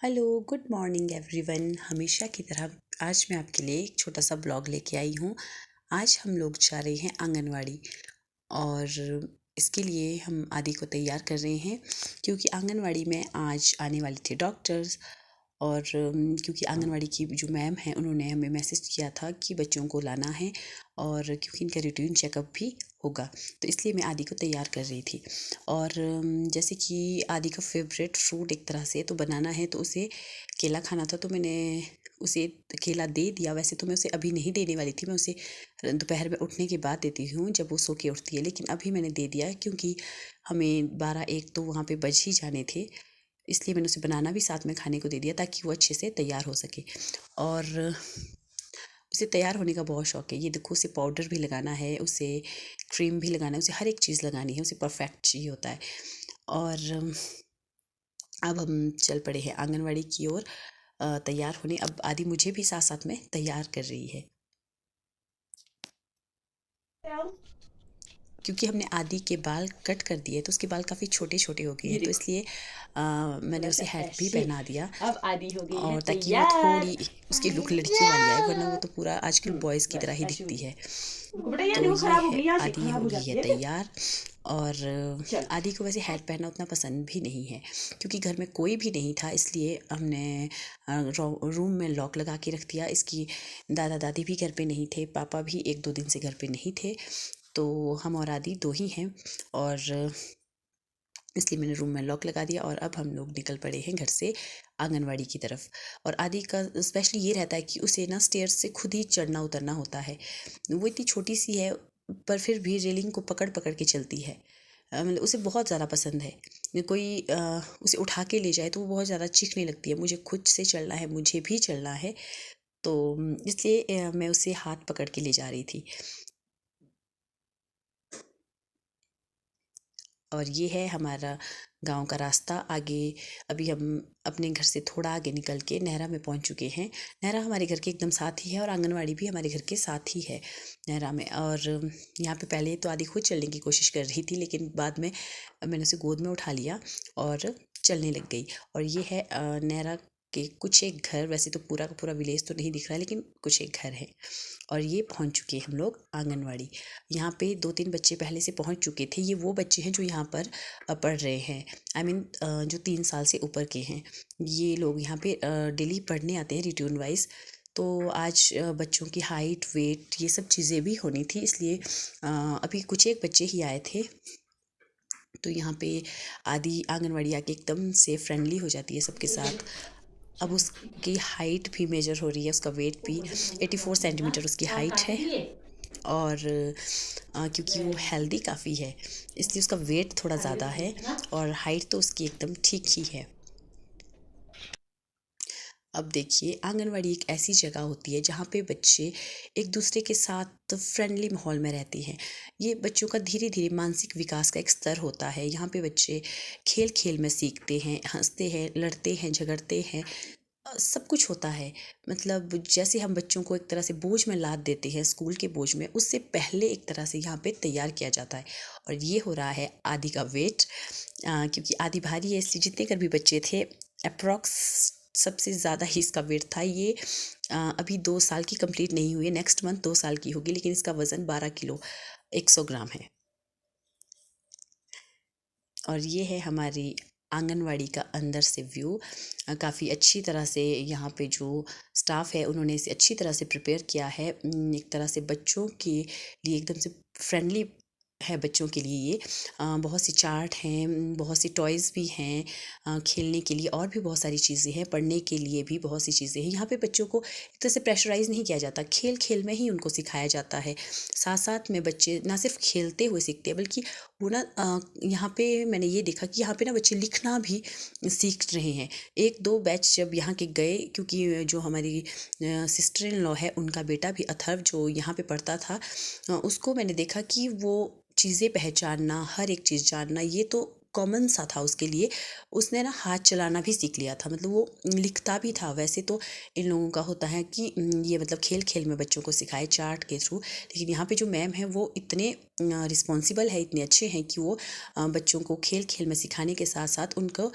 Hello, good morning everyone. हमेशा की तरह आज मैं आपके लिए एक छोटा सा ब्लॉग लेके आई हूँ। आज हम लोग जा रहे हैं आंगनवाड़ी और इसके लिए हम आदि को तैयार कर रहे हैं क्योंकि आंगनवाड़ी में आज आने वाले थे डॉक्टर्स। और क्योंकि आंगनवाड़ी की जो मैम हैं उन्होंने हमें मैसेज किया था कि बच्चों को लाना है और क्योंकि इनका रूटीन चेकअप भी होगा, तो इसलिए मैं आदि को तैयार कर रही थी। और जैसे कि आदि का फेवरेट फ्रूट एक तरह से तो बनाना है, तो उसे केला खाना था, तो मैंने उसे केला दे दिया। वैसे तो मैं उसे अभी नहीं देने वाली थी, मैं उसे दोपहर में उठने के बाद देती हूँ जब वो सो के उठती है, लेकिन अभी मैंने दे दिया क्योंकि हमें 12-1 तो वहाँ पे बज ही जाने थे। इसलिए मैंने उसे बनाना भी साथ में खाने को दे दिया ताकि वो अच्छे से तैयार हो सके। और उसे तैयार होने का बहुत शौक है। ये देखो, उसे पाउडर भी लगाना है, उसे क्रीम भी लगाना है, उसे हर एक चीज़ लगानी है, उसे परफेक्ट चाहिए होता है। और अब हम चल पड़े हैं आंगनवाड़ी की ओर तैयार होने। अब आदि मुझे भी साथ साथ में तैयार कर रही है क्योंकि हमने आदि के बाल कट कर दिए, तो उसके बाल काफ़ी छोटे छोटे हो गए हैं, तो इसलिए मैंने उसे हैट भी पहना दिया। अब आदि हो गई है और ताकि वो तैयार। थोड़ी उसकी लुक लड़कियों वाली आए, वरना वो तो पूरा आजकल बॉयज़ की तरह बस ही ऐसे दिखती होगी। है। रुको बेटा, ये तो देखो ये खराब हो है, गई, यहाँ से आदि खराब हो हो गई जाती है है फिर। तैयार। और चल आदि को वैसे हैट पहनना उतना पसंद भी नहीं है क्योंकि घर में कोई भी नहीं था, इसलिए हमने रूम में लॉक लगा के रख दिया। इसकी दादा दादी भी घर पे नहीं थे, पापा भी 1-2 दिन से घर पे नहीं थे, तो हम और आदि 2 ही हैं। और इसलिए मैंने रूम में लॉक लगा दिया और अब हम लोग निकल पड़े हैं घर से आंगनवाड़ी की तरफ। और आदि का स्पेशली ये रहता है कि उसे ना स्टेयर्स से खुद ही चढ़ना उतरना होता है। वो इतनी छोटी सी है पर फिर भी रेलिंग को पकड़ पकड़ के चलती है। मतलब उसे बहुत ज़्यादा पसंद है। कोई उसे उठा के ले जाए तो वो बहुत ज़्यादा चीखने लगती है, मुझे खुद से चलना है, मुझे भी चलना है। तो इसलिए मैं उसे हाथ पकड़ के ले जा रही थी। और ये है हमारा गांव का रास्ता आगे। अभी हम अपने घर से थोड़ा आगे निकल के नहरा में पहुंच चुके हैं। नहरा हमारे घर के एकदम साथ ही है और आंगनवाड़ी भी हमारे घर के साथ ही है नहरा में। और यहाँ पे पहले तो आदि खुद चलने की कोशिश कर रही थी, लेकिन बाद में मैंने उसे गोद में उठा लिया और चलने लग गई। और ये है नहरा के कुछ एक घर। वैसे तो पूरा का पूरा विलेज तो नहीं दिख रहा है, लेकिन कुछ एक घर है। और ये पहुंच चुके हम लोग आंगनवाड़ी। यहाँ पे 2-3 बच्चे पहले से पहुंच चुके थे। ये वो बच्चे हैं जो यहाँ पर पढ़ रहे हैं। आई मीन जो 3 साल से ऊपर के हैं। ये लोग यहाँ पे डेली पढ़ने आते हैं रूटीन वाइज। तो आज बच्चों की हाइट वेट ये सब चीज़ें भी होनी थी, इसलिए अभी कुछ एक बच्चे ही आए थे। तो यहाँ पे आदि आंगनवाड़ी आके एकदम से फ्रेंडली हो जाती है सबके साथ। अब उसकी हाइट भी मेजर हो रही है, उसका वेट भी 84 सेंटीमीटर उसकी हाइट है। और क्योंकि वो हेल्दी काफ़ी है, इसलिए उसका वेट थोड़ा ज़्यादा है और हाइट तो उसकी एकदम ठीक ही है। अब देखिए, आंगनवाड़ी एक ऐसी जगह होती है जहाँ पे बच्चे एक दूसरे के साथ फ्रेंडली माहौल में रहते हैं। ये बच्चों का धीरे धीरे मानसिक विकास का एक स्तर होता है। यहाँ पे बच्चे खेल खेल में सीखते हैं, हंसते हैं, लड़ते हैं, झगड़ते हैं, सब कुछ होता है। मतलब जैसे हम बच्चों को एक तरह से बोझ में लाद देते हैं, स्कूल के बोझ में, उससे पहले एक तरह से यहाँ पे तैयार किया जाता है। और ये हो रहा है आदि का वेट, क्योंकि आदि भारी है, इसलिए जितने कर भी बच्चे थे अप्रॉक्स सबसे ज़्यादा ही इसका वेट था। ये अभी 2 साल की कंप्लीट नहीं हुई है, नेक्स्ट मंथ 2 साल की होगी, लेकिन इसका वज़न 12 किलो 100 ग्राम है। और ये है हमारी आंगनवाड़ी का अंदर से व्यू। काफ़ी अच्छी तरह से यहाँ पे जो स्टाफ है उन्होंने इसे अच्छी तरह से प्रिपेयर किया है। एक तरह से बच्चों के लिए एकदम से फ्रेंडली है बच्चों के लिए ये। बहुत सी चार्ट हैं, बहुत सी टॉयज़ भी हैं खेलने के लिए, और भी बहुत सारी चीज़ें हैं, पढ़ने के लिए भी बहुत सी चीज़ें हैं। यहाँ पे बच्चों को एक तरह से प्रेशराइज़ नहीं किया जाता, खेल खेल में ही उनको सिखाया जाता है। साथ साथ में बच्चे ना सिर्फ खेलते हुए सीखते हैं, बल्कि वो ना यहाँ पे मैंने ये देखा कि यहाँ पे ना बच्चे लिखना भी सीख रहे हैं। 1-2 बैच जब यहाँ के गए, क्योंकि जो हमारी सिस्टर इन लॉ है उनका बेटा भी अथर्व जो यहाँ पे पढ़ता था, उसको मैंने देखा कि वो चीज़ें पहचानना, हर एक चीज़ जानना, ये तो कॉमन सा था उसके लिए। उसने ना हाथ चलाना भी सीख लिया था, मतलब वो लिखता भी था। वैसे तो इन लोगों का होता है कि ये मतलब खेल खेल में बच्चों को सिखाए चार्ट के थ्रू, लेकिन यहाँ पे जो मैम है वो इतने रिस्पॉन्सिबल है, इतने अच्छे हैं कि वो बच्चों को खेल खेल में सिखाने के साथ साथ उनको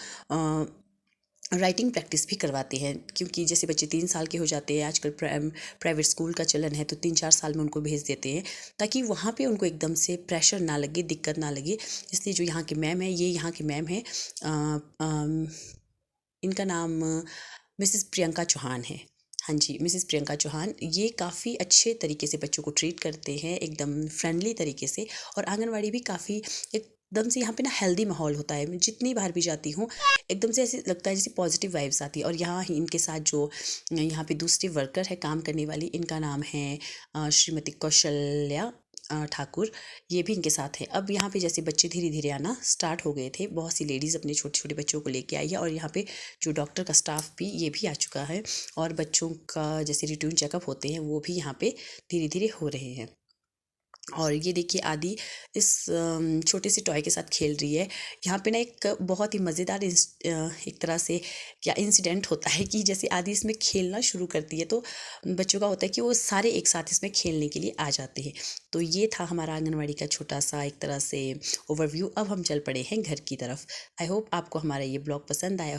राइटिंग प्रैक्टिस भी करवाते हैं, क्योंकि जैसे बच्चे 3 साल के हो जाते हैं आजकल, प्राइवेट स्कूल का चलन है, तो 3-4 साल में उनको भेज देते हैं, ताकि वहाँ पे उनको एकदम से प्रेशर ना लगे, दिक्कत ना लगे। इसलिए जो यहाँ की मैम है, ये यहाँ की मैम है, इनका नाम मिसेस प्रियंका चौहान है। हाँ जी, मिसेस प्रियंका चौहान, ये काफ़ी अच्छे तरीके से बच्चों को ट्रीट करते हैं, एकदम फ्रेंडली तरीके से। और आंगनवाड़ी भी काफ़ी एकदम से यहाँ पे ना हेल्दी माहौल होता है। मैं जितनी बार भी जाती हूँ, एकदम से ऐसे लगता है जैसे पॉजिटिव वाइब्स आती है। और यहाँ ही इनके साथ जो यहाँ पे दूसरी वर्कर है काम करने वाली, इनका नाम है श्रीमती कौशल्या ठाकुर, ये भी इनके साथ है। अब यहाँ पे जैसे बच्चे धीरे धीरे आना स्टार्ट हो गए थे, बहुत सी लेडीज़ अपने छोटे छोटे बच्चों को लेके आई है, और यहाँ पे जो डॉक्टर का स्टाफ भी ये भी आ चुका है, और बच्चों का जैसे रूटीन चेकअप होते हैं वो भी यहाँ पे धीरे धीरे हो रहे हैं। और ये देखिए आदि इस छोटे से टॉय के साथ खेल रही है। यहाँ पे ना एक बहुत ही मज़ेदार एक तरह से क्या इंसिडेंट होता है कि जैसे आदि इसमें खेलना शुरू करती है, तो बच्चों का होता है कि वो सारे एक साथ इसमें खेलने के लिए आ जाते हैं। तो ये था हमारा आंगनवाड़ी का छोटा सा एक तरह से ओवरव्यू। अब हम चल पड़े हैं घर की तरफ। आई होप आपको हमारा ये ब्लॉग पसंद आया।